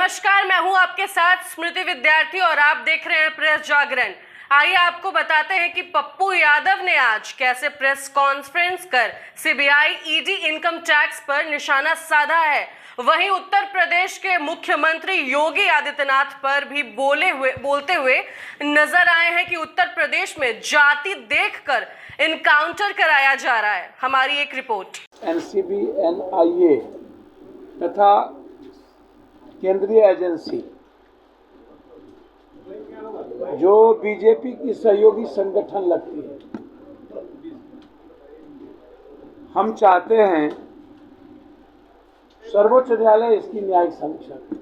नमस्कार, मैं हूं आपके साथ स्मृति विद्यार्थी और आप देख रहे हैं प्रेस जागरण। आइए आपको बताते हैं कि पप्पू यादव ने आज कैसे प्रेस कॉन्फ्रेंस कर सीबीआई, ईडी, इनकम टैक्स पर निशाना साधा है। वहीं उत्तर प्रदेश के मुख्यमंत्री योगी आदित्यनाथ पर भी बोलते हुए नजर आए हैं कि उत्तर प्रदेश में जाति देखकर इनकाउंटर कराया जा रहा है। हमारी एक रिपोर्ट। एनसीबी, एनआईए तथा केंद्रीय एजेंसी जो बीजेपी की सहयोगी संगठन लगती है, हम चाहते हैं सर्वोच्च न्यायालय इसकी न्यायिक समीक्षा करे।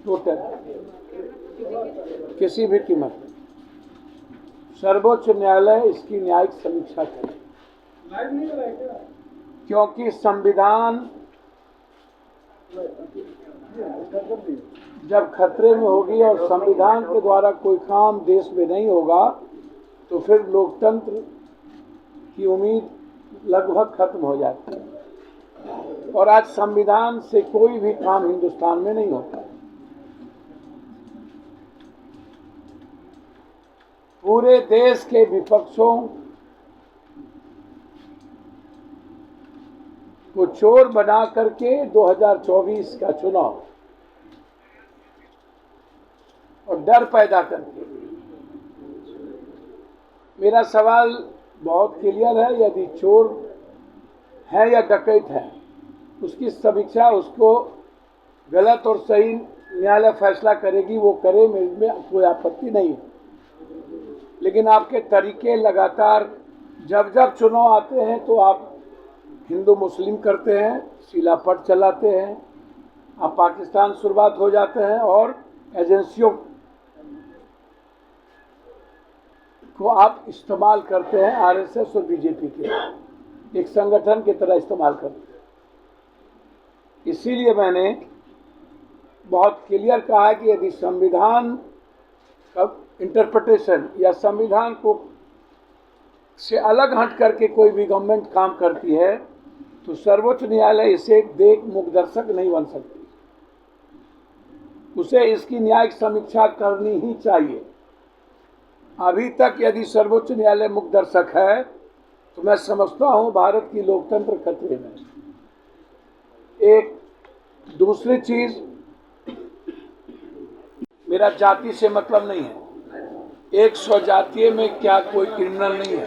टोटल किसी भी कीमत पर सर्वोच्च न्यायालय इसकी न्यायिक समीक्षा करे, क्योंकि संविधान जब खतरे में होगी और संविधान के द्वारा कोई काम देश में नहीं होगा तो फिर लोकतंत्र की उम्मीद लगभग खत्म हो जाती है। और आज संविधान से कोई भी काम हिंदुस्तान में नहीं होता। पूरे देश के विपक्षों को चोर बना करके 2024 का चुनाव और डर पैदा करके, मेरा सवाल बहुत क्लियर है। यदि चोर है या डकैत है, उसकी समीक्षा, उसको गलत और सही न्यायालय फैसला करेगी, वो करे, मेरे में कोई आपत्ति नहीं है। लेकिन आपके तरीके लगातार जब जब चुनाव आते हैं तो आप हिंदू मुस्लिम करते हैं, सीलापट चलाते हैं, आप पाकिस्तान शुरुआत हो जाते हैं और एजेंसियों को आप इस्तेमाल करते हैं, आरएसएस और बीजेपी के एक संगठन की तरह इस्तेमाल करते हैं। इसीलिए मैंने बहुत क्लियर कहा है कि यदि संविधान का इंटरप्रिटेशन या संविधान को से अलग हट करके कोई भी गवर्नमेंट काम करती है तो सर्वोच्च न्यायालय इसे देख मुखदर्शक नहीं बन सकती। उसे इसकी न्यायिक समीक्षा करनी ही चाहिए। अभी तक यदि सर्वोच्च न्यायालय मुखदर्शक है तो मैं समझता हूं भारत की लोकतंत्र खतरे में। एक दूसरी चीज, मेरा जाति से मतलब नहीं है। एक स्वजातीय में क्या कोई क्रिमिनल नहीं है,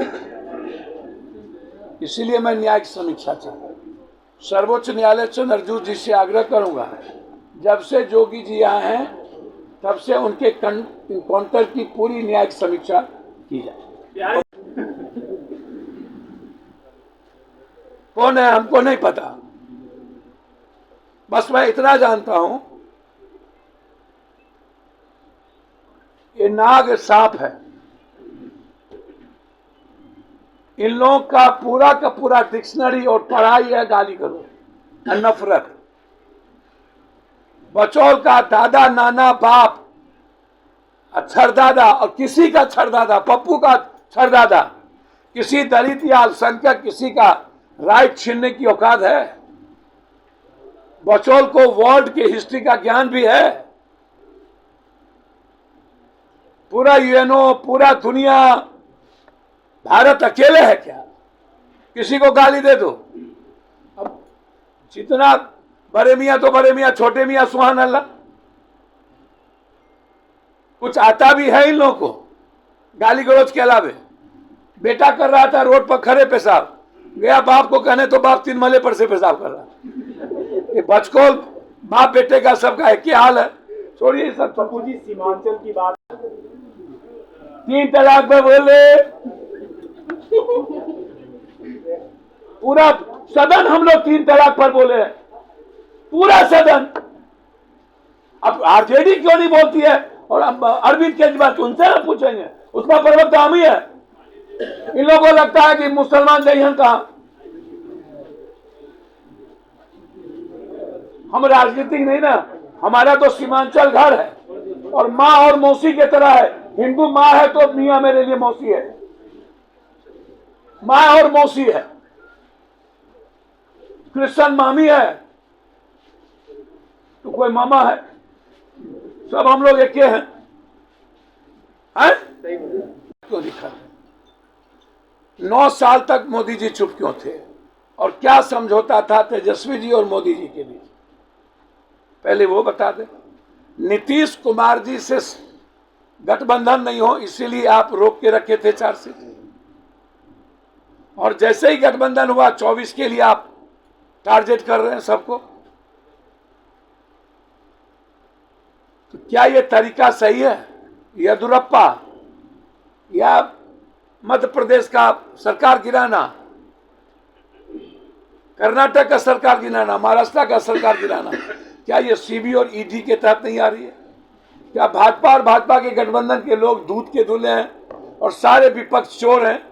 इसीलिए मैं न्यायिक समीक्षा चाहता हूं। सर्वोच्च न्यायालय चंद्रचूड़ जी से आग्रह करूंगा, जब से जोगी जी यहाँ हैं तब से उनके काउंटर की पूरी न्यायिक समीक्षा की जाए। कौन है हमको नहीं पता, बस मैं इतना जानता हूं ये नाग सांप है। इन लोगों का पूरा डिक्शनरी और पढ़ाई है गाली करो, नफरत। बचौल का दादा, नाना, बाप, छरदादा और किसी का छरदादा, पप्पू का छरदादा, किसी दलित या अल्पसंख्यक किसी का राइट छीनने की औकात है? बचौल को वर्ल्ड की हिस्ट्री का ज्ञान भी है। पूरा यूएनओ, पूरा दुनिया, भारत अकेले है क्या? किसी को गाली दे दो। अब जितना बड़े मियाँ तो बड़े मियाँ, छोटे मियाँ सुभान अल्लाह। कुछ आता भी है इन लोगों को गाली गलौज के अलावे। बेटा कर रहा था रोड पर खड़े पेशाब, गया बाप को कहने तो बाप 3 मले पर से पेशाब कर रहा। ये बचकौल बाप बेटे का सबका एक ही हाल है। छोड़िए सब। पप्पू जी, सीमांचल की बात 3 तलाक पे बोले, पूरा सदन हम लोग 3 तलाक पर बोले, पूरा सदन। अब आरजेडी क्यों नहीं बोलती है? और अरविंद केजरीवाल उनसे ना पूछेंगे, उसका प्रवक्ता हम ही है। इन लोगों को लगता है कि मुसलमान नहीं कहा। हम राजनीतिक नहीं ना, हमारा तो सीमांचल घर है और माँ और मौसी की तरह है। हिंदू माँ है तो मियाँ मेरे लिए मौसी है, माँ और मौसी है। क्रिश्चियन मामी है तो कोई मामा है? सब हम लोग एक हैं। क्यों लिखा? 9 साल तक मोदी जी चुप क्यों थे? और क्या समझौता था तेजस्वी जी और मोदी जी के बीच? पहले वो बता दें। नीतीश कुमार जी से गठबंधन नहीं हो इसीलिए आप रोक के रखे थे 4 सीट, और जैसे ही गठबंधन हुआ 24 के लिए आप टारगेट कर रहे हैं सबको। तो क्या ये तरीका सही है? येदियुरप्पा या मध्य प्रदेश का सरकार गिराना, कर्नाटक का सरकार गिराना, महाराष्ट्र का सरकार गिराना, क्या ये सीबी और ईडी के तहत नहीं आ रही है? क्या भाजपा और भाजपा के गठबंधन के लोग दूध के दूल्हे हैं और सारे विपक्ष चोर हैं?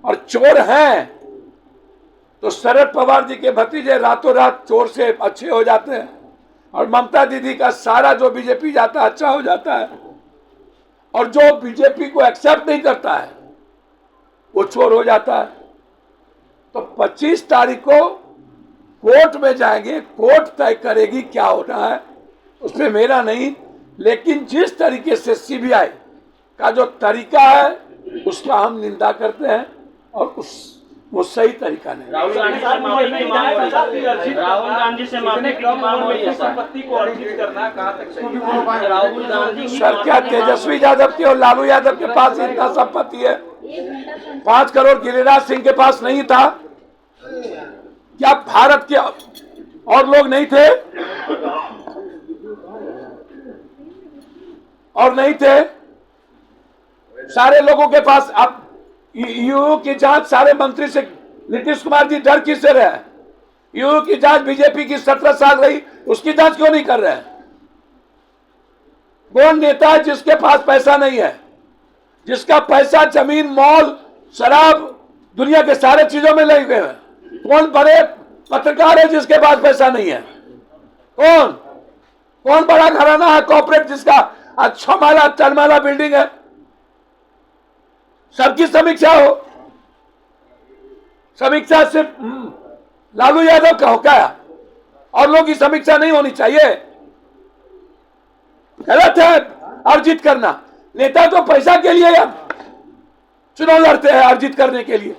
और चोर हैं तो शरद पवार जी के भतीजे रातों रात चोर से अच्छे हो जाते हैं, और ममता दीदी का सारा जो बीजेपी जाता है अच्छा हो जाता है, और जो बीजेपी को एक्सेप्ट नहीं करता है वो चोर हो जाता है। तो 25 तारीख को कोर्ट में जाएंगे, कोर्ट तय करेगी क्या होना है, उसमें मेरा नहीं। लेकिन जिस तरीके से सीबीआई का जो तरीका है उसका हम निंदा करते हैं, और वो सही तरीका नहीं। राहुल गांधी से माफी की मांग हो रही है। संपत्ति को अर्जित करना कहां तक सही? राहुल गांधी सर, क्या तेजस्वी यादव के और लालू यादव के पास इतना संपत्ति है? 5 करोड़ गिरिराज सिंह के पास नहीं था? क्या भारत के और लोग नहीं थे? और नहीं थे? सारे लोगों के पास। अब ईओ की जांच सारे मंत्री से नीतीश कुमार जी डर किससे रहे? ईओ की जांच बीजेपी की 17 साल रही, उसकी जांच क्यों नहीं कर रहे हैं? कौन नेता है जिसके पास पैसा नहीं है? जिसका पैसा जमीन, मॉल, शराब, दुनिया के सारे चीजों में लगे हुए हैं? कौन बड़े पत्रकार है जिसके पास पैसा नहीं है? कौन बड़ा घराना है कॉर्पोरेट जिसका 6 माला 4 माला बिल्डिंग है? सबकी समीक्षा हो। समीक्षा सिर्फ लालू यादव का हो क्या? और लोगों की समीक्षा नहीं होनी चाहिए? गलत है अर्जित करना। नेता तो पैसा के लिए या चुनाव लड़ते हैं अर्जित करने के लिए।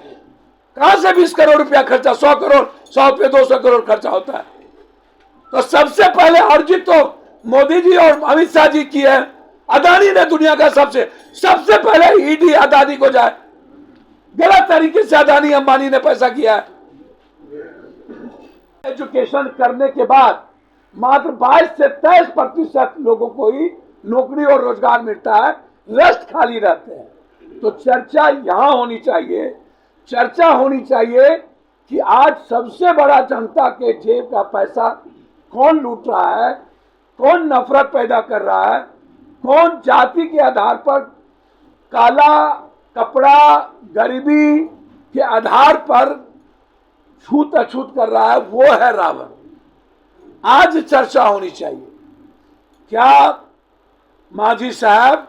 कहां से 20 करोड़ रुपया खर्चा, 100 करोड़, 100 पे 200 करोड़ खर्चा होता है? तो सबसे पहले अर्जित तो मोदी जी और अमित शाह जी की है। अदानी ने दुनिया का सबसे पहले ईडी अदानी को जाए। गलत तरीके से अदानी अंबानी ने पैसा किया है। एजुकेशन करने के बाद मात्र 22 से 23% लोगों को ही नौकरी और रोजगार मिलता है, रेस्ट खाली रहते हैं। तो चर्चा यहां होनी चाहिए, चर्चा होनी चाहिए कि आज सबसे बड़ा जनता के जेब का पैसा कौन लूट रहा है, कौन नफरत पैदा कर रहा है, कौन जाति के आधार पर काला कपड़ा, गरीबी के आधार पर छूत अछूत कर रहा है, वो है रावण। आज चर्चा होनी चाहिए। क्या मांझी साहब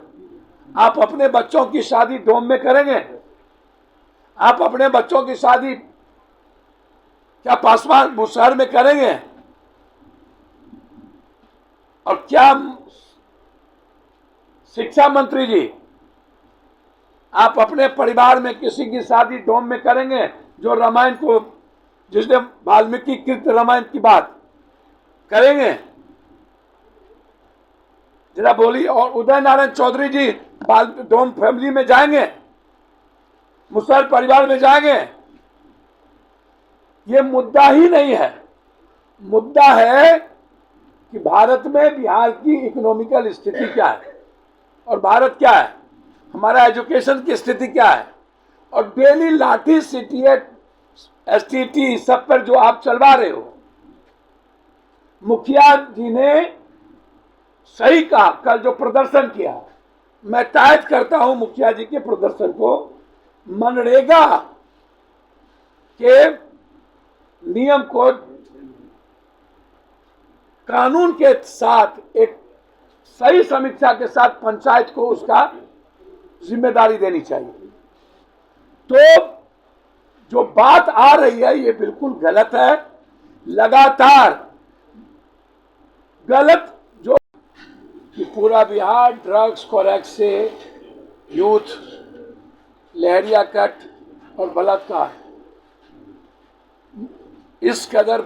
आप अपने बच्चों की शादी डोम में करेंगे? आप अपने बच्चों की शादी क्या पासवान मुसहर में करेंगे? और क्या शिक्षा मंत्री जी आप अपने परिवार में किसी की शादी डोम में करेंगे? जो रामायण को, जिसने वाल्मीकि कृत रामायण की बात करेंगे? जरा बोली। और उदय नारायण चौधरी जी डोम फैमिली में जाएंगे? मुसहर परिवार में जाएंगे? ये मुद्दा ही नहीं है। मुद्दा है कि भारत में बिहार की इकोनॉमिकल स्थिति क्या है, और भारत क्या है, हमारा एजुकेशन की स्थिति क्या है। और डेली लाठी सीटीएट एसटीटी सब पर जो आप चलवा रहे हो, मुखिया जी ने सही कहा। कल जो प्रदर्शन किया, मैं तायद करता हूं मुखिया जी के प्रदर्शन को। मनरेगा के नियम को कानून के साथ एक सही समीक्षा के साथ पंचायत को उसका जिम्मेदारी देनी चाहिए। तो जो बात आ रही है ये बिल्कुल गलत है। लगातार गलत जो कि पूरा बिहार ड्रग्स कोरैक्स से यूथ, लहरिया कट और बलात्कार इस कदर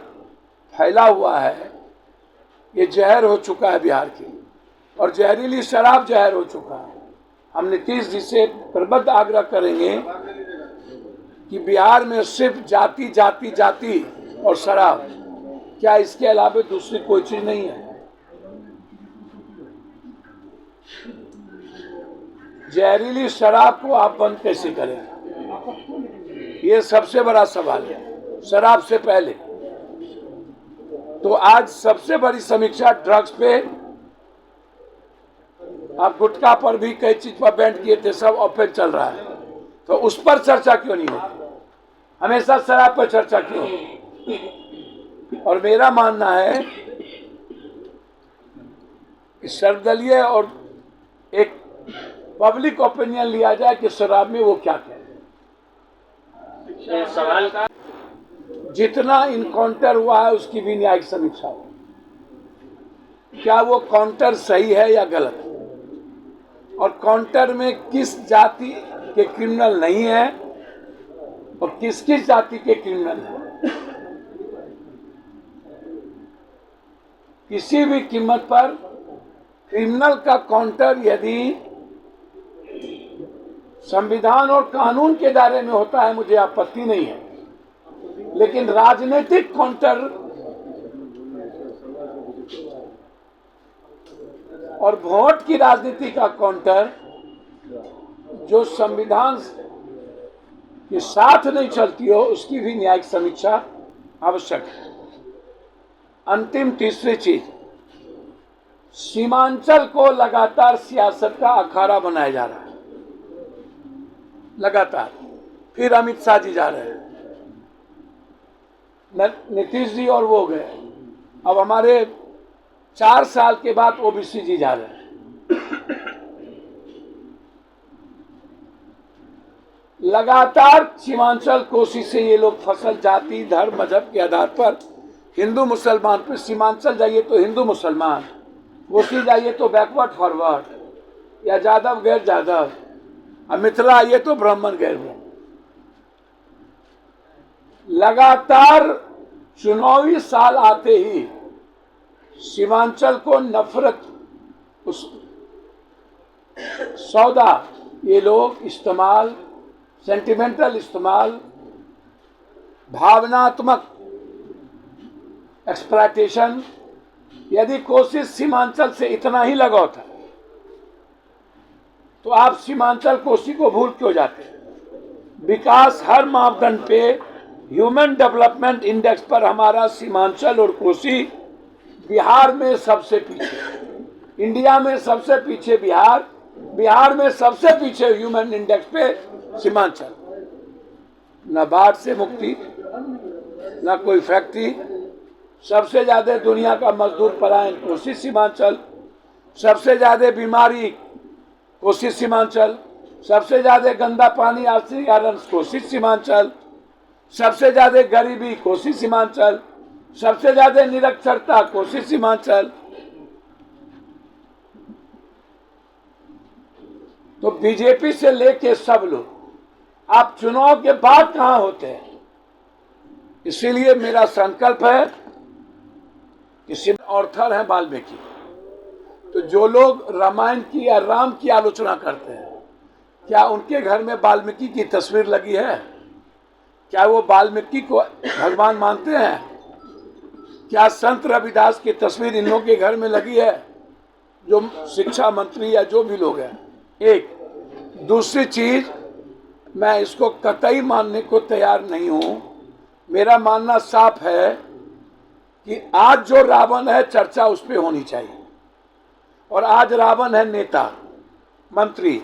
फैला हुआ है, ये जहर हो चुका है बिहार की, और जहरीली शराब जहर हो चुका है। हम नीतीश जी से प्रबद्ध आग्रह करेंगे कि बिहार में सिर्फ जाति जाति जाति और शराब, क्या इसके अलावा दूसरी कोई चीज नहीं है? जहरीली शराब को आप बंद कैसे करें, ये सबसे बड़ा सवाल है, शराब से पहले। तो आज सबसे बड़ी समीक्षा ड्रग्स पे, आप गुटखा पर भी कई चीज पर बैन किए थे, सब ऑफेंस चल रहा है, तो उस पर चर्चा क्यों नहीं होती? हमेशा शराब पर चर्चा क्यों? और मेरा मानना है कि सर्वदलीय और एक पब्लिक ओपिनियन लिया जाए कि शराब में वो क्या कहते हैं। सवाल का जितना इनकाउंटर हुआ है उसकी भी न्यायिक समीक्षा हो, क्या वो काउंटर सही है या गलत, और काउंटर में किस जाति के क्रिमिनल नहीं है और किस किस जाति के क्रिमिनल है। किसी भी कीमत पर क्रिमिनल का काउंटर यदि संविधान और कानून के दायरे में होता है, मुझे आपत्ति नहीं है, लेकिन राजनीतिक काउंटर और वोट की राजनीति का काउंटर जो संविधान के साथ नहीं चलती हो, उसकी भी न्यायिक समीक्षा आवश्यक है। अंतिम तीसरी चीज, सीमांचल को लगातार सियासत का अखाड़ा बनाया जा रहा है, लगातार। फिर अमित शाह जी जा रहे हैं, नीतीश जी और वो गए, अब हमारे 4 साल के बाद ओबीसी जी जा रहे हैं। लगातार सीमांचल कोशिश से ये लोग फसल, जाति, धर्म, मजहब के आधार पर हिंदू मुसलमान पर, सीमांचल जाइए तो हिंदू मुसलमान, कोसी जाइए तो बैकवर्ड फॉरवर्ड, या जादव गैर जादव, और मिथिला आइए तो ब्राह्मण गैर ब्राह्मण। लगातार चुनावी साल आते ही सीमांचल को नफरत, उस सौदा ये लोग इस्तेमाल, सेंटिमेंटल इस्तेमाल, भावनात्मक एक्सप्लॉयटेशन। यदि कोशिश सीमांचल से इतना ही लगाव था तो आप सीमांचल कोसी को भूल क्यों जाते? विकास हर मापदंड पे, ह्यूमन डेवलपमेंट इंडेक्स पर हमारा सीमांचल और कोसी बिहार में सबसे पीछे, इंडिया में सबसे पीछे बिहार, बिहार में सबसे पीछे ह्यूमन इंडेक्स पे सीमांचल। न बाढ़ से मुक्ति, न कोई फैक्ट्री, सबसे ज्यादा दुनिया का मजदूर पलायन कोसी सीमांचल, सबसे ज्यादा बीमारी कोसी सीमांचल, सबसे ज्यादा गंदा पानी आर्थिक कारण कोसी सीमांचल, सबसे ज्यादा गरीबी कोसी सीमांचल, सबसे ज्यादा निरक्षरता कोसी सीमांचल। तो बीजेपी से लेके सब लोग आप चुनाव के बाद कहां होते हैं? इसीलिए मेरा संकल्प है कि ऑर्थर है वाल्मीकि, तो जो लोग रामायण की या राम की आलोचना करते हैं, क्या उनके घर में वाल्मीकि की तस्वीर लगी है? क्या वो वाल्मीकि को भगवान मानते हैं? क्या संत रविदास की तस्वीर इन लोगों के घर में लगी है, जो शिक्षा मंत्री या जो भी लोग हैं? एक दूसरी चीज, मैं इसको कतई मानने को तैयार नहीं हूं। मेरा मानना साफ है कि आज जो रावण है चर्चा उस पर होनी चाहिए, और आज रावण है नेता, मंत्री,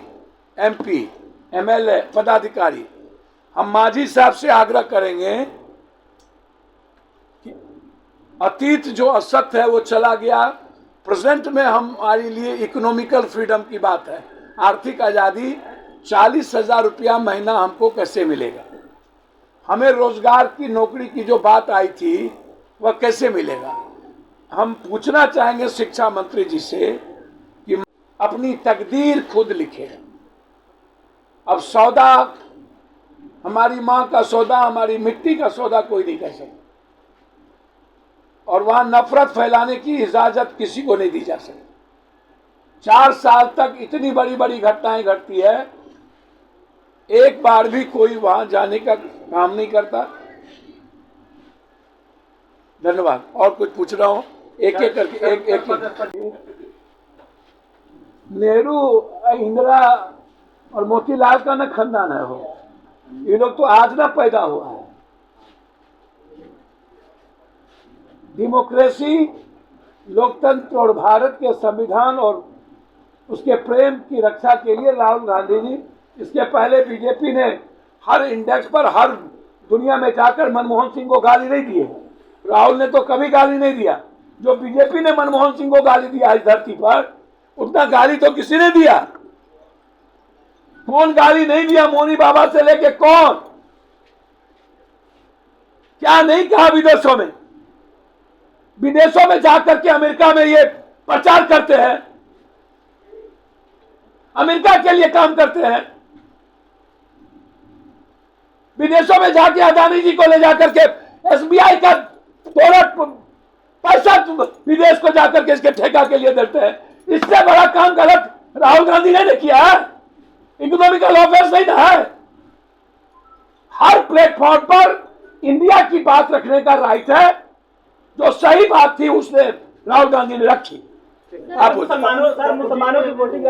एमपी, एमएलए, पदाधिकारी। हम मांझी साहब से आग्रह करेंगे कि अतीत जो असत्य है वो चला गया, प्रेजेंट में हमारे लिए इकोनॉमिकल फ्रीडम की बात है, आर्थिक आज़ादी। 40,000 रुपया महीना हमको कैसे मिलेगा? हमें रोजगार की, नौकरी की जो बात आई थी वह कैसे मिलेगा? हम पूछना चाहेंगे शिक्षा मंत्री जी से कि अपनी तकदीर खुद लिखे। अब सौदा, हमारी माँ का सौदा, हमारी मिट्टी का सौदा कोई नहीं कर सकता, और वहां नफरत फैलाने की इजाजत किसी को नहीं दी जा सकती। 4 साल तक इतनी बड़ी बड़ी घटनाएं घटती है, एक बार भी कोई वहां जाने का काम नहीं करता। धन्यवाद। और कुछ पूछ रहा हूं, एक एक करके एक नेहरू, इंदिरा और मोतीलाल का न खानदान है वो, ये लोग तो आज ना पैदा हुआ है। डेमोक्रेसी, लोकतंत्र और भारत के संविधान और उसके प्रेम की रक्षा के लिए राहुल गांधी जी, इसके पहले बीजेपी ने हर इंडेक्स पर हर दुनिया में जाकर मनमोहन सिंह को गाली नहीं दी है। राहुल ने तो कभी गाली नहीं दिया। जो बीजेपी ने मनमोहन सिंह को गाली दिया इस धरती पर, उतना गाली तो किसी ने दिया? कौन गाली नहीं दिया? मोनी बाबा से लेके कौन? क्या नहीं कहा विदेशों में? विदेशों में जाकर के अमेरिका में ये प्रचार करते हैं, अमेरिका के लिए काम करते हैं। विदेशों में जाके अदानी जी को ले जाकर के एसबीआई का थोड़ा पैसा विदेश को जाकर के इसके ठेका के लिए देते हैं। इससे बड़ा काम गलत राहुल गांधी ने किया है। इकोनॉमिकल अफेयर्स नहीं ना है। हर प्लेटफॉर्म पर इंडिया की बात रखने का राइट है। जो सही बात थी उसने राहुल गांधी ने रखी। आप मुसलमानों की वोटिंग